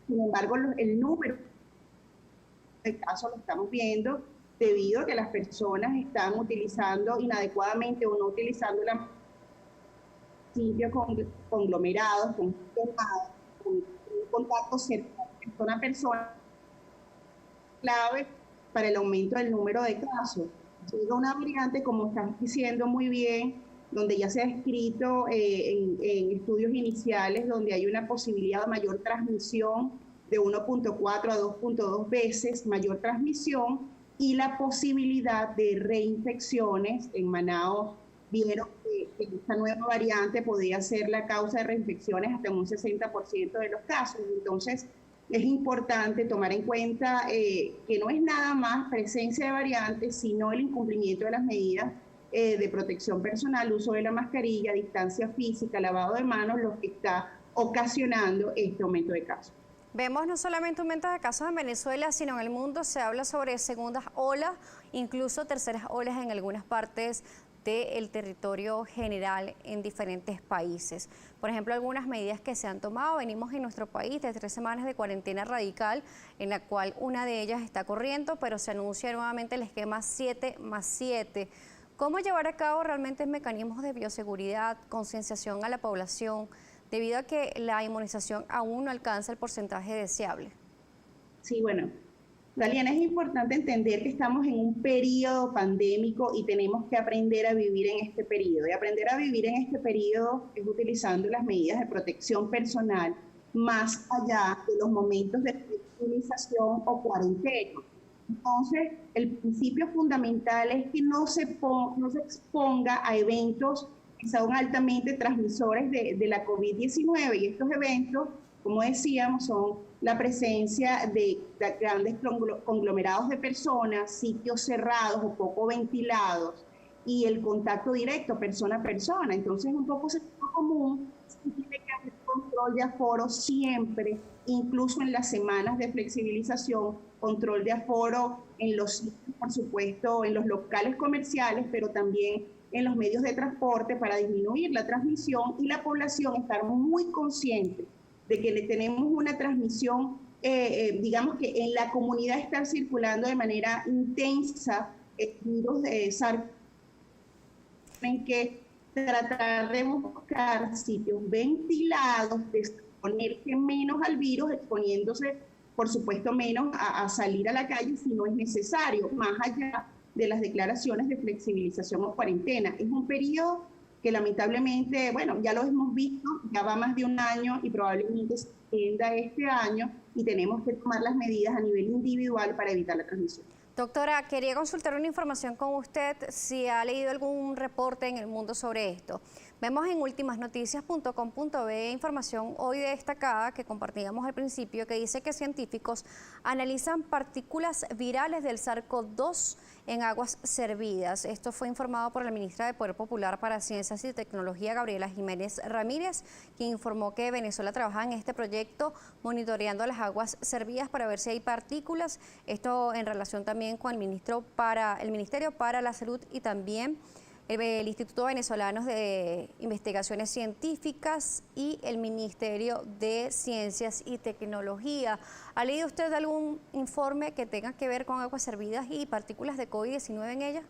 Sin embargo, el número de casos lo estamos viendo debido a que las personas están utilizando inadecuadamente o no utilizando la sitios conglomerados, con un contacto cercano persona a persona, clave para el aumento del número de casos. Llega una variante, como estás diciendo muy bien, donde ya se ha escrito en estudios iniciales, donde hay una posibilidad de mayor transmisión de 1.4 a 2.2 veces mayor transmisión y la posibilidad de reinfecciones. En Manaos vieron que esta nueva variante podía ser la causa de reinfecciones hasta en un 60% de los casos. Entonces, es importante tomar en cuenta que no es nada más presencia de variantes, sino el incumplimiento de las medidas de protección personal, uso de la mascarilla, distancia física, lavado de manos, lo que está ocasionando este aumento de casos. Vemos no solamente un aumento de casos en Venezuela, sino en el mundo se habla sobre segundas olas, incluso terceras olas en algunas partes del territorio general en diferentes países. Por ejemplo, algunas medidas que se han tomado, venimos en nuestro país de 3 semanas de cuarentena radical, en la cual una de ellas está corriendo, pero se anuncia nuevamente el esquema 7+7. ¿Cómo llevar a cabo realmente mecanismos de bioseguridad, concienciación a la población, debido a que la inmunización aún no alcanza el porcentaje deseable? Sí, bueno, Daliana, es importante entender que estamos en un periodo pandémico y tenemos que aprender a vivir en este periodo. Y aprender a vivir en este periodo es utilizando las medidas de protección personal más allá de los momentos de flexibilización o cuarentena. Entonces, el principio fundamental es que no se exponga a eventos que son altamente transmisores de la COVID-19 y estos eventos, como decíamos, son la presencia de grandes conglomerados de personas, sitios cerrados o poco ventilados y el contacto directo persona a persona. Entonces, un poco sentido común, sí tiene que haber control de aforo siempre, incluso en las semanas de flexibilización, control de aforo en los sitios, por supuesto, en los locales comerciales, pero también en los medios de transporte para disminuir la transmisión y la población estar muy consciente de que le tenemos una transmisión, digamos que en la comunidad está circulando de manera intensa el virus de SARS, en que tratar de buscar sitios ventilados, de exponerse menos al virus, exponiéndose, por supuesto, menos a salir a la calle si no es necesario, más allá de las declaraciones de flexibilización o cuarentena. Es un periodo que lamentablemente, bueno, ya lo hemos visto, ya va más de un año y probablemente se extienda este año y tenemos que tomar las medidas a nivel individual para evitar la transmisión. Doctora, quería consultar una información con usted, si ha leído algún reporte en el mundo sobre esto. Vemos en ultimasnoticias.com.be información hoy destacada que compartíamos al principio que dice que científicos analizan partículas virales del SARS-CoV-2 en aguas servidas. Esto fue informado por la ministra de Poder Popular para Ciencias y Tecnología, Gabriela Jiménez Ramírez, quien informó que Venezuela trabaja en este proyecto monitoreando las aguas servidas para ver si hay partículas. Esto en relación también con el Ministerio para la Salud y también el Instituto Venezolano de Investigaciones Científicas y el Ministerio de Ciencias y Tecnología. ¿Ha leído usted algún informe que tenga que ver con aguas servidas y partículas de COVID-19 en ellas?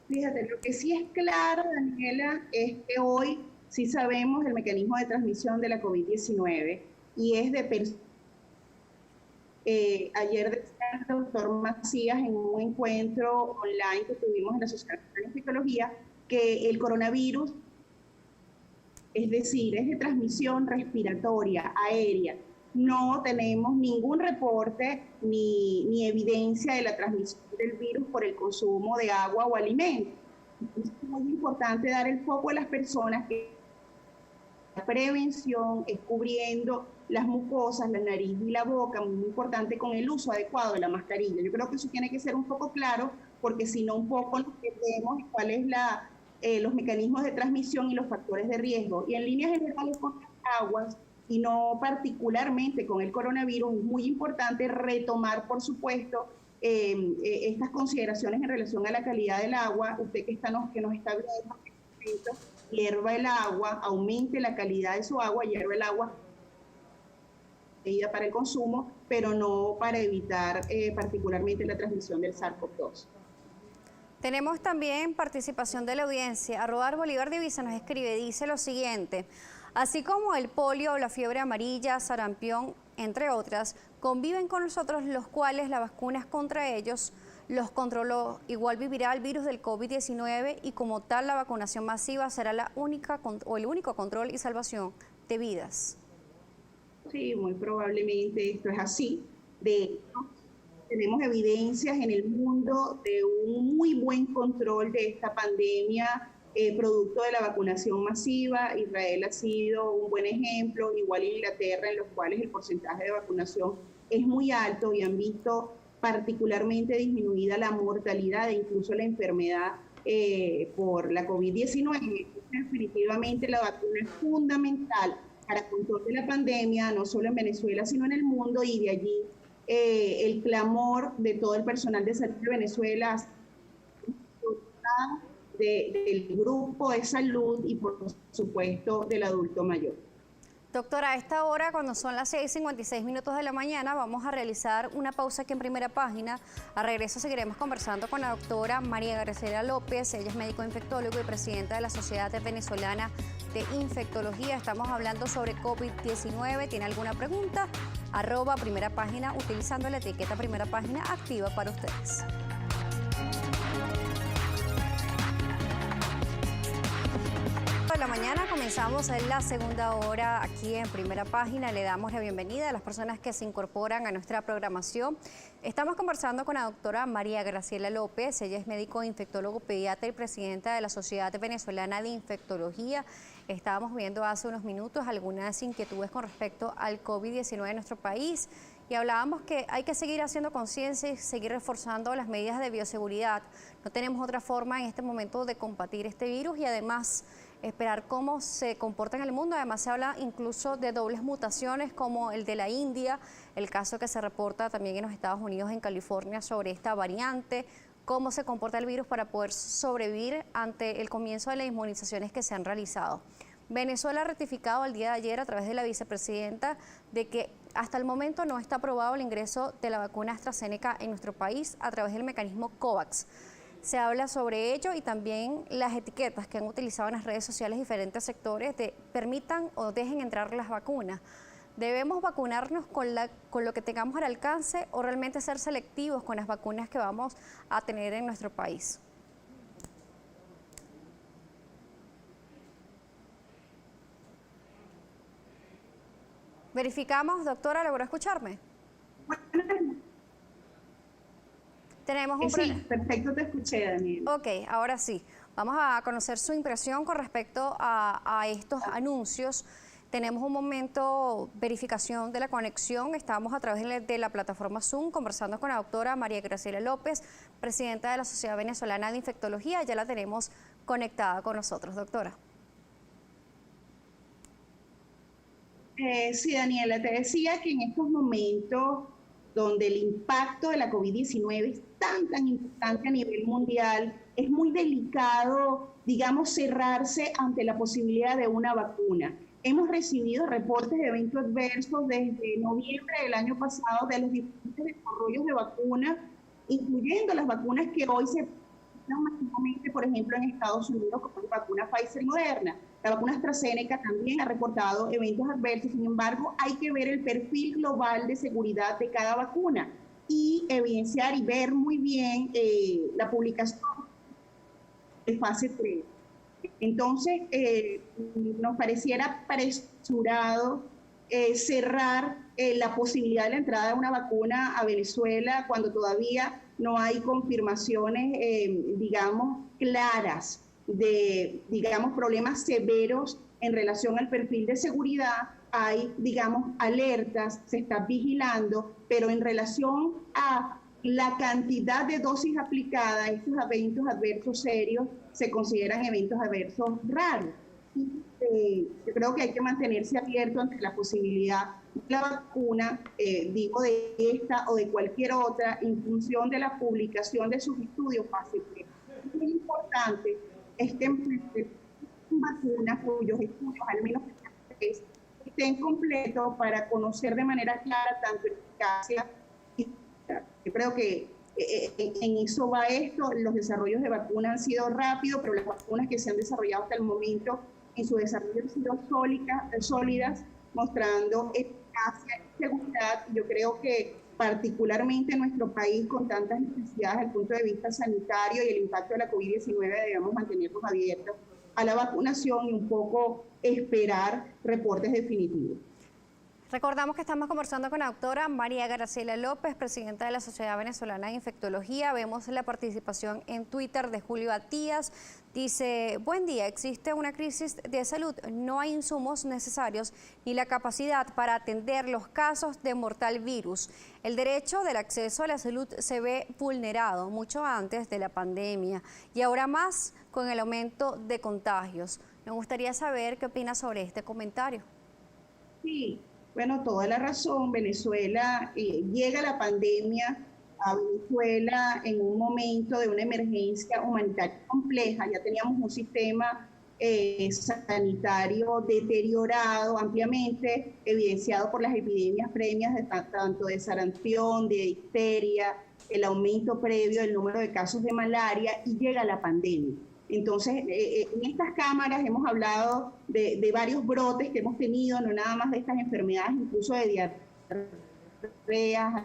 Fíjate, lo que sí es claro, Daniela, es que hoy sí sabemos el mecanismo de transmisión de la COVID-19 y es de personas. Ayer decía el doctor Macías en un encuentro online que tuvimos en la Sociedad de Psicología que el coronavirus, es decir, es de transmisión respiratoria, aérea. No tenemos ningún reporte ni evidencia de la transmisión del virus por el consumo de agua o alimentos. Es muy importante dar el foco a las personas que la prevención es cubriendo las mucosas, la nariz y la boca, muy importante con el uso adecuado de la mascarilla. Yo creo que eso tiene que ser un poco claro, porque si no un poco nos perdemos cuáles los mecanismos de transmisión y los factores de riesgo. Y en líneas generales con las aguas, y no particularmente con el coronavirus, es muy importante retomar, por supuesto, estas consideraciones en relación a la calidad del agua. Usted que nos está viendo, hierva el agua, aumente la calidad de su agua, hierva el agua medida para el consumo, pero no para evitar particularmente la transmisión del SARS-CoV-2. Tenemos también participación de la audiencia. @Bolívar Divisa nos escribe, dice lo siguiente: así como el polio, la fiebre amarilla, sarampión, entre otras, conviven con nosotros, los cuales la vacuna contra ellos los controló. Igual vivirá el virus del COVID-19 y como tal la vacunación masiva será la única o el único control y salvación de vidas. Sí, muy probablemente esto es así. De hecho, tenemos evidencias en el mundo de un muy buen control de esta pandemia, producto de la vacunación masiva. Israel ha sido un buen ejemplo, igual Inglaterra, en los cuales el porcentaje de vacunación es muy alto y han visto particularmente disminuida la mortalidad e incluso la enfermedad por la COVID-19. Definitivamente la vacuna es fundamental para el control de la pandemia, no solo en Venezuela, sino en el mundo, y de allí el clamor de todo el personal de salud de Venezuela, del grupo de salud y por supuesto del adulto mayor. Doctora, a esta hora, cuando son las 6:56 de la mañana, vamos a realizar una pausa aquí en Primera Página. A regreso seguiremos conversando con la doctora María Graciela López. Ella es médico infectólogo y presidenta de la Sociedad Venezolana de Infectología. Estamos hablando sobre COVID-19. ¿Tiene alguna pregunta? @Primera Página, utilizando la etiqueta Primera Página activa para ustedes. La mañana comenzamos en la segunda hora aquí en Primera Página. Le damos la bienvenida a las personas que se incorporan a nuestra programación. Estamos conversando con la doctora María Graciela López. Ella es médico infectólogo pediatra y presidenta de la Sociedad Venezolana de Infectología. Estábamos viendo hace unos minutos algunas inquietudes con respecto al COVID-19 en nuestro país y hablábamos que hay que seguir haciendo conciencia y seguir reforzando las medidas de bioseguridad. No tenemos otra forma en este momento de combatir este virus y además esperar cómo se comporta en el mundo. Además se habla incluso de dobles mutaciones como el de la India, el caso que se reporta también en los Estados Unidos, en California, sobre esta variante, cómo se comporta el virus para poder sobrevivir ante el comienzo de las inmunizaciones que se han realizado. Venezuela ha ratificado el día de ayer a través de la vicepresidenta de que hasta el momento no está aprobado el ingreso de la vacuna AstraZeneca en nuestro país a través del mecanismo COVAX. Se habla sobre ello y también las etiquetas que han utilizado en las redes sociales diferentes sectores de permitan o dejen entrar las vacunas. ¿Debemos vacunarnos con lo que tengamos al alcance o realmente ser selectivos con las vacunas que vamos a tener en nuestro país? Verificamos, doctora, ¿logró escucharme? Tenemos un sí, perfecto, te escuché, Daniel. Ok, ahora sí. Vamos a conocer su impresión con respecto a estos anuncios. Tenemos un momento verificación de la conexión. Estamos a través de la plataforma Zoom conversando con la doctora María Graciela López, presidenta de la Sociedad Venezolana de Infectología. Ya la tenemos conectada con nosotros, doctora. Sí, Daniela, te decía que en estos momentos donde el impacto de la COVID-19 es tan importante a nivel mundial, es muy delicado, digamos, cerrarse ante la posibilidad de una vacuna. Hemos recibido reportes de eventos adversos desde noviembre del año pasado de los diferentes desarrollos de vacunas, incluyendo las vacunas que hoy se masivamente, por ejemplo, en Estados Unidos, como la vacuna Pfizer y Moderna. La vacuna AstraZeneca también ha reportado eventos adversos. Sin embargo, hay que ver el perfil global de seguridad de cada vacuna y evidenciar y ver muy bien la publicación de fase 3. Entonces, nos pareciera apresurado cerrar la posibilidad de la entrada de una vacuna a Venezuela cuando todavía no hay confirmaciones, digamos, claras de, digamos, problemas severos en relación al perfil de seguridad. Hay, digamos, alertas, se está vigilando, pero en relación a la cantidad de dosis aplicadas, estos eventos adversos serios se consideran eventos adversos raros. Yo creo que hay que mantenerse abierto ante la posibilidad de la vacuna, digo de esta o de cualquier otra, en función de la publicación de sus estudios fase 3. Es muy importante vacunas cuyos estudios, al menos estén completos para conocer de manera clara tanto eficacia y yo creo que en eso va esto. Los desarrollos de vacunas han sido rápidos, pero las vacunas que se han desarrollado hasta el momento en su desarrollo han sido sólidas, mostrando eficacia y seguridad. Yo creo que particularmente en nuestro país, con tantas necesidades desde el punto de vista sanitario y el impacto de la COVID-19, debemos mantenernos abiertos a la vacunación y un poco esperar reportes definitivos. Recordamos que estamos conversando con la doctora María Graciela López, presidenta de la Sociedad Venezolana de Infectología. Vemos la participación en Twitter de Julio Batías. Dice, buen día, existe una crisis de salud, no hay insumos necesarios ni la capacidad para atender los casos de mortal virus. El derecho del acceso a la salud se ve vulnerado mucho antes de la pandemia y ahora más con el aumento de contagios. Me gustaría saber qué opina sobre este comentario. Sí. Bueno, toda la razón. Venezuela, llega la pandemia a Venezuela en un momento de una emergencia humanitaria compleja. Ya teníamos un sistema sanitario deteriorado, ampliamente evidenciado por las epidemias previas, tanto de sarampión, de difteria, el aumento previo del número de casos de malaria, y llega la pandemia. Entonces, en estas cámaras hemos hablado de varios brotes que hemos tenido, no nada más de estas enfermedades, incluso de diarreas,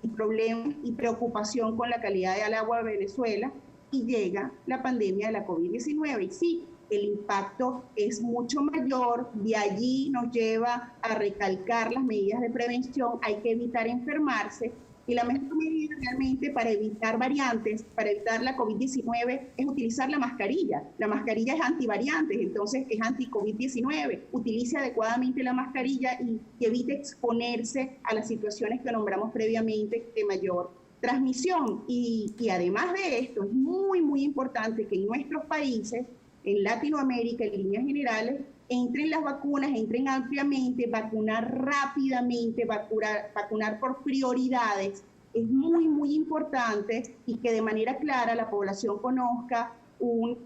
y problemas y preocupación con la calidad del agua de Venezuela, y llega la pandemia de la COVID-19. Y sí, el impacto es mucho mayor, de allí nos lleva a recalcar las medidas de prevención. Hay que evitar enfermarse. Y la mejor medida realmente para evitar variantes, para evitar la COVID-19, es utilizar la mascarilla. La mascarilla es antivariantes, entonces es anti-COVID-19. Utilice adecuadamente la mascarilla y evite exponerse a las situaciones que nombramos previamente de mayor transmisión. Y además de esto, es muy, muy importante que en nuestros países, en Latinoamérica, en líneas generales, entren las vacunas, entren ampliamente, vacunar rápidamente, vacunar por prioridades. Es muy, muy importante, y que de manera clara la población conozca un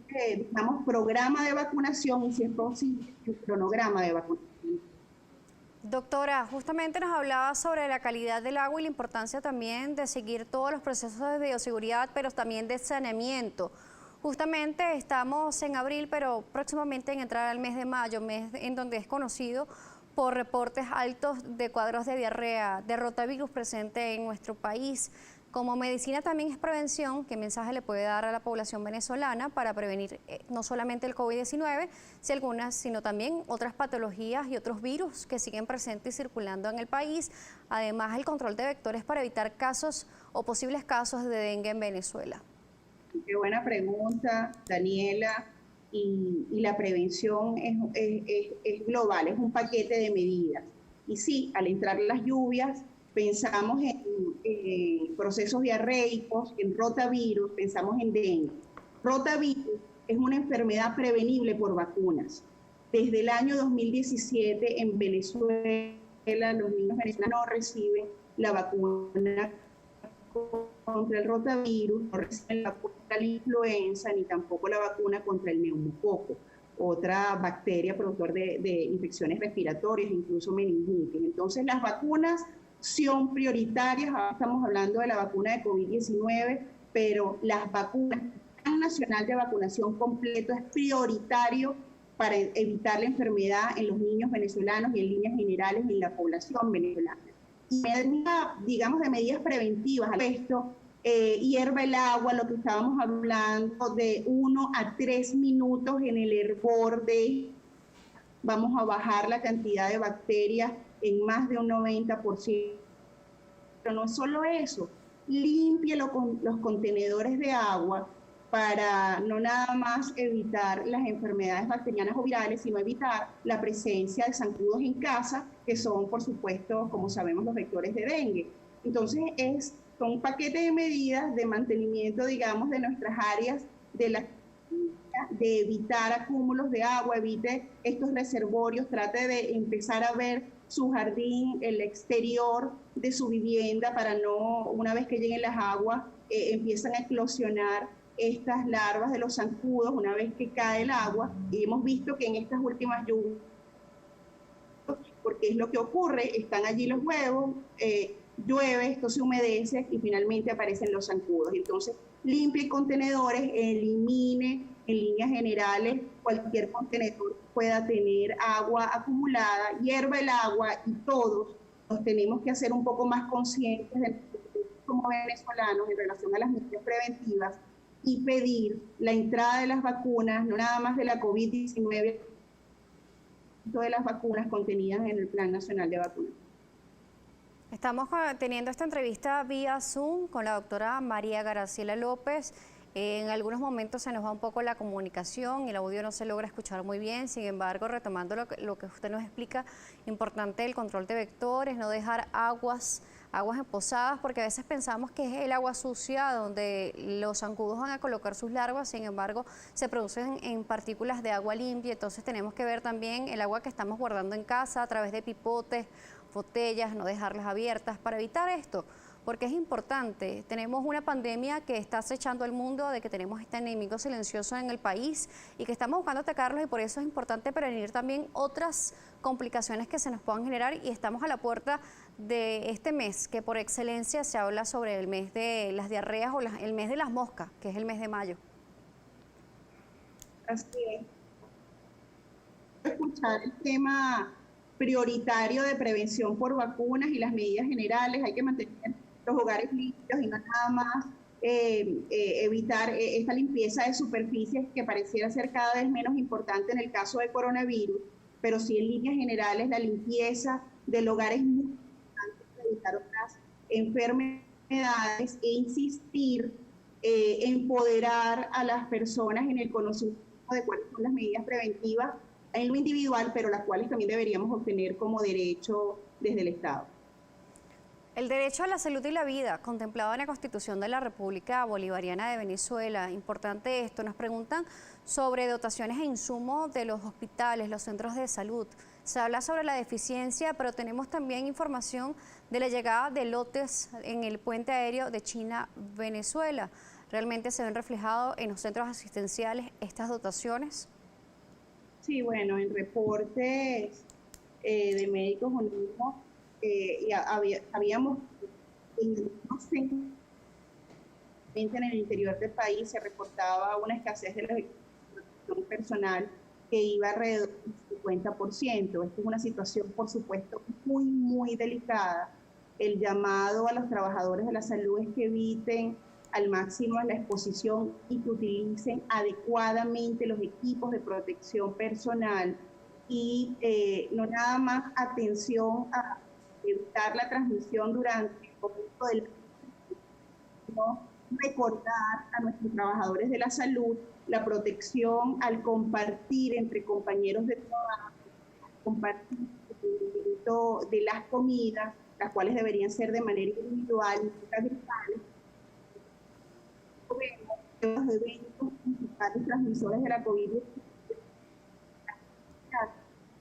programa de vacunación y, si es posible, un cronograma de vacunación. Doctora, justamente nos hablaba sobre la calidad del agua y la importancia también de seguir todos los procesos de bioseguridad, pero también de saneamiento. Justamente estamos en abril, pero próximamente en entrar al mes de mayo, mes en donde es conocido por reportes altos de cuadros de diarrea, de rotavirus presente en nuestro país. Como medicina también es prevención. ¿Qué mensaje le puede dar a la población venezolana para prevenir no solamente el COVID-19, sino también otras patologías y otros virus que siguen presentes y circulando en el país? Además, el control de vectores para evitar casos o posibles casos de dengue en Venezuela. Qué buena pregunta, Daniela. Y la prevención es global, es un paquete de medidas. Y sí, al entrar las lluvias, pensamos en procesos diarreicos, en rotavirus, pensamos en dengue. Rotavirus es una enfermedad prevenible por vacunas. Desde el año 2017 en Venezuela, los niños venezolanos no reciben la vacuna contra el rotavirus, no reciben la vacuna contra la influenza, ni tampoco la vacuna contra el neumococo, otra bacteria productor de infecciones respiratorias, incluso meningitis. Entonces, las vacunas son prioritarias. Ahora estamos hablando de la vacuna de COVID-19, pero las vacunas, el Plan Nacional de Vacunación completo es prioritario para evitar la enfermedad en los niños venezolanos y en líneas generales en la población venezolana. Y digamos, de medidas preventivas a esto, hierva el agua, lo que estábamos hablando, de 1 a 3 minutos en el hervor vamos a bajar la cantidad de bacterias en más de un 90%. Pero no solo eso, limpie los contenedores de agua para no nada más evitar las enfermedades bacterianas o virales, sino evitar la presencia de zancudos en casa, que son, por supuesto, como sabemos, los vectores de dengue. Entonces, son un paquete de medidas de mantenimiento, digamos, de nuestras áreas, de evitar acúmulos de agua, evite estos reservorios, trate de empezar a ver su jardín, el exterior de su vivienda, para no, una vez que lleguen las aguas, empiezan a eclosionar estas larvas de los zancudos una vez que cae el agua. Y hemos visto que en estas últimas lluvias porque es lo que ocurre, están allí los huevos, llueve, esto se humedece y finalmente aparecen los zancudos. Entonces, limpie contenedores, elimine en líneas generales cualquier contenedor que pueda tener agua acumulada, hierva el agua y todos nos tenemos que hacer un poco más conscientes de como venezolanos en relación a las medidas preventivas y pedir la entrada de las vacunas, no nada más de la COVID-19, de las vacunas contenidas en el Plan Nacional de Vacunas. Estamos teniendo esta entrevista vía Zoom con la doctora María Graciela López. En algunos momentos se nos va un poco la comunicación y el audio no se logra escuchar muy bien. Sin embargo, retomando lo que usted nos explica, importante el control de vectores, no dejar aguas empozadas, porque a veces pensamos que es el agua sucia donde los zancudos van a colocar sus larvas, sin embargo se producen en partículas de agua limpia. Entonces tenemos que ver también el agua que estamos guardando en casa a través de pipotes, botellas, no dejarlas abiertas para evitar esto, porque es importante. Tenemos una pandemia que está acechando al mundo, de que tenemos este enemigo silencioso en el país y que estamos buscando atacarlos, y por eso es importante prevenir también otras complicaciones que se nos puedan generar. Y estamos a la puerta de este mes, que por excelencia se habla sobre el mes de las diarreas o el mes de las moscas, que es el mes de mayo. Así es. Escuchar el tema prioritario de prevención por vacunas y las medidas generales, hay que mantener los hogares limpios y no nada más evitar esta limpieza de superficies que pareciera ser cada vez menos importante en el caso de coronavirus, pero sí en líneas generales la limpieza del hogar es muy importante para evitar otras enfermedades e insistir, empoderar a las personas en el conocimiento de cuáles son las medidas preventivas en lo individual, pero las cuales también deberíamos obtener como derecho desde el Estado. El derecho a la salud y la vida, contemplado en la Constitución de la República Bolivariana de Venezuela. Importante esto. Nos preguntan sobre dotaciones e insumos de los hospitales, los centros de salud. Se habla sobre la deficiencia, pero tenemos también información de la llegada de lotes en el puente aéreo de China-Venezuela. ¿Realmente se ven reflejados en los centros asistenciales estas dotaciones? Sí, bueno, en reportes de Médicos Unidos, habíamos en el interior del país se reportaba una escasez de la protección personal que iba alrededor del 50%. Esto es una situación, por supuesto, muy, muy delicada. El llamado a los trabajadores de la salud es que eviten al máximo la exposición y que utilicen adecuadamente los equipos de protección personal y no nada más atención a evitar la transmisión durante el momento del sino recordar a nuestros trabajadores de la salud la protección al compartir entre compañeros de trabajo, compartir de las comidas, las cuales deberían ser de manera individual, los eventos principales transmisores de la COVID-19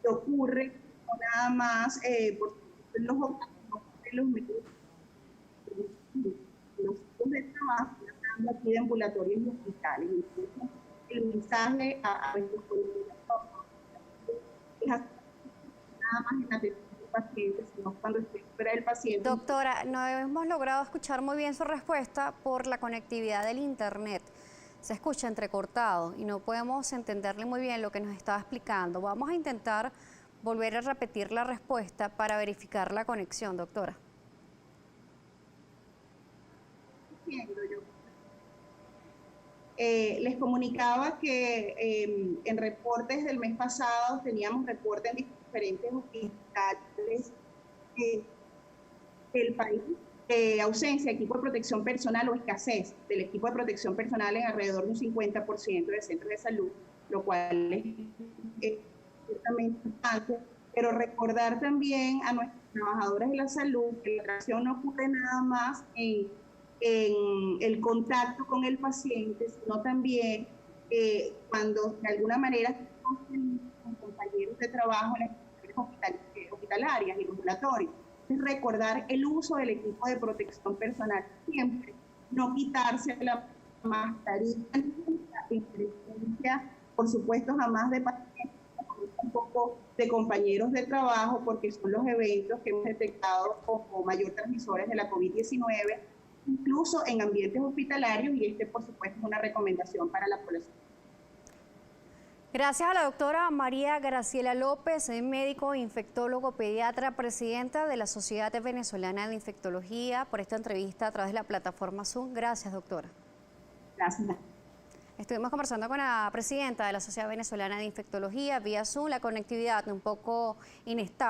que ocurre no nada más por los medios los sitios de trabajo, aquí de ambulatorios y hospitales. Entonces, el mensaje a nuestros colegas es nada más en atención del paciente, sino cuando esté fuera del paciente. Doctora, no hemos logrado escuchar muy bien su respuesta por la conectividad del internet. Se escucha entrecortado y no podemos entenderle muy bien lo que nos estaba explicando. Vamos a intentar volver a repetir la respuesta para verificar la conexión, doctora. Les comunicaba que en reportes del mes pasado teníamos reportes en diferentes hospitales del país de ausencia de equipo de protección personal o escasez del equipo de protección personal en alrededor de un 50% de centros de salud, lo cual es ciertamente importante, pero recordar también a nuestros trabajadores de la salud que la atracción no ocurre nada más en el contacto con el paciente, sino también cuando de alguna manera estamos con compañeros de trabajo en las hospitalarias y ambulatorios. Es recordar el uso del equipo de protección personal siempre, no quitarse la mascarilla en presencia, por supuesto, jamás de pacientes un poco de compañeros de trabajo, porque son los eventos que hemos detectado como mayor transmisores de la COVID-19, incluso en ambientes hospitalarios, y por supuesto, es una recomendación para la población. Gracias a la doctora María Graciela López, médico, infectólogo, pediatra, presidenta de la Sociedad Venezolana de Infectología, por esta entrevista a través de la plataforma Zoom. Gracias, doctora. Gracias. Estuvimos conversando con la presidenta de la Sociedad Venezolana de Infectología vía Zoom, la conectividad un poco inestable.